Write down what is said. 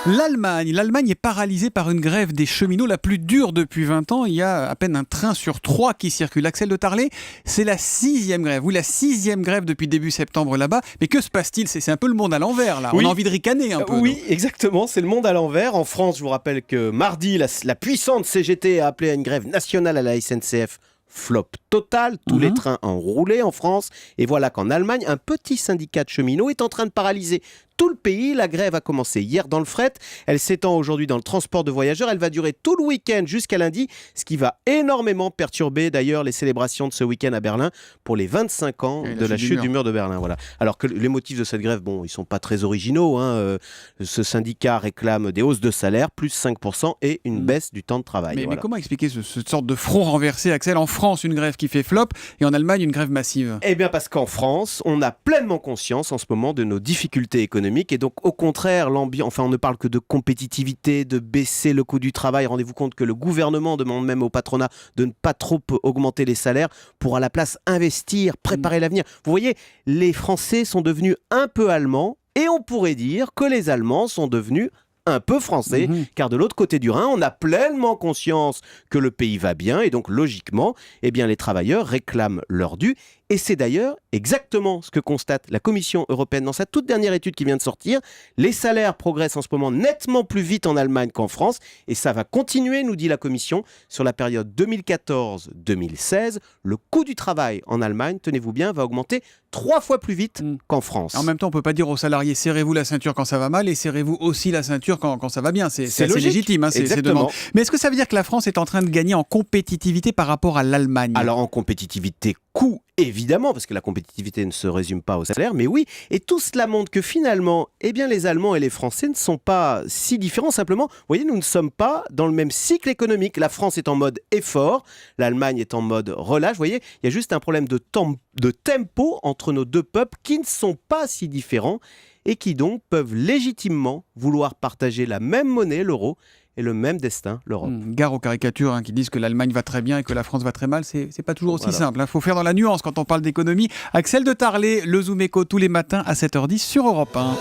L'Allemagne est paralysée par une grève des cheminots la plus dure depuis 20 ans. Il y a à peine un train sur 3 qui circule. Axel de Tarlé, c'est la 6e grève. Oui, la 6e grève depuis début septembre là-bas. Mais que se passe-t-il ? C'est un peu le monde à l'envers, là. Oui. On a envie de ricaner un peu. Oui, exactement, c'est le monde à l'envers. En France, je vous rappelle que mardi, la puissante CGT a appelé à une grève nationale à la SNCF. Flop total, tous les trains ont roulé en France. Et voilà qu'en Allemagne, un petit syndicat de cheminots est en train de paralyser tout le pays. La grève a commencé hier dans le fret. Elle s'étend aujourd'hui dans le transport de voyageurs. Elle va durer tout le week-end jusqu'à lundi, ce qui va énormément perturber d'ailleurs les célébrations de ce week-end à Berlin pour les 25 ans de la chute du mur de Berlin. Voilà. Alors que les motifs de cette grève, bon, ils sont pas très originaux. Ce syndicat réclame des hausses de salaire, plus 5% et une baisse du temps de travail. Mais comment expliquer cette sorte de front renversé, Axel ? En France, une grève qui fait flop et en Allemagne, une grève massive. Eh bien parce qu'en France, on a pleinement conscience en ce moment de nos difficultés économiques et donc au contraire, on ne parle que de compétitivité, de baisser le coût du travail. Rendez-vous compte que le gouvernement demande même au patronat de ne pas trop augmenter les salaires pour à la place investir, préparer l'avenir. Vous voyez, les Français sont devenus un peu allemands et on pourrait dire que les Allemands sont devenus un peu français, car de l'autre côté du Rhin, on a pleinement conscience que le pays va bien et donc logiquement, eh bien, les travailleurs réclament leur dû. Et c'est d'ailleurs exactement ce que constate la Commission européenne dans sa toute dernière étude qui vient de sortir. Les salaires progressent en ce moment nettement plus vite en Allemagne qu'en France et ça va continuer, nous dit la Commission, sur la période 2014-2016. Le coût du travail en Allemagne, tenez-vous bien, va augmenter 3 fois plus vite qu'en France. En même temps, on ne peut pas dire aux salariés serrez-vous la ceinture quand ça va mal et serrez-vous aussi la ceinture quand ça va bien. C'est assez légitime, ces demandes. Mais est-ce que ça veut dire que la France est en train de gagner en compétitivité par rapport à l'Allemagne ? Alors en compétitivité, coût, évidemment, parce que la compétitivité ne se résume pas au salaire, mais oui, et tout cela montre que finalement, eh bien, les Allemands et les Français ne sont pas si différents. Simplement, vous voyez, nous ne sommes pas dans le même cycle économique. La France est en mode effort, l'Allemagne est en mode relâche. Vous voyez, il y a juste un problème de tempo entre nos deux peuples qui ne sont pas si différents et qui donc peuvent légitimement vouloir partager la même monnaie, l'euro, et le même destin, l'Europe. Gare aux caricatures qui disent que l'Allemagne va très bien et que la France va très mal, c'est pas toujours aussi simple. Il faut faire dans la nuance quand on parle d'économie. Axel de Tarlé, le Zoom Éco tous les matins à 7h10 sur Europe 1.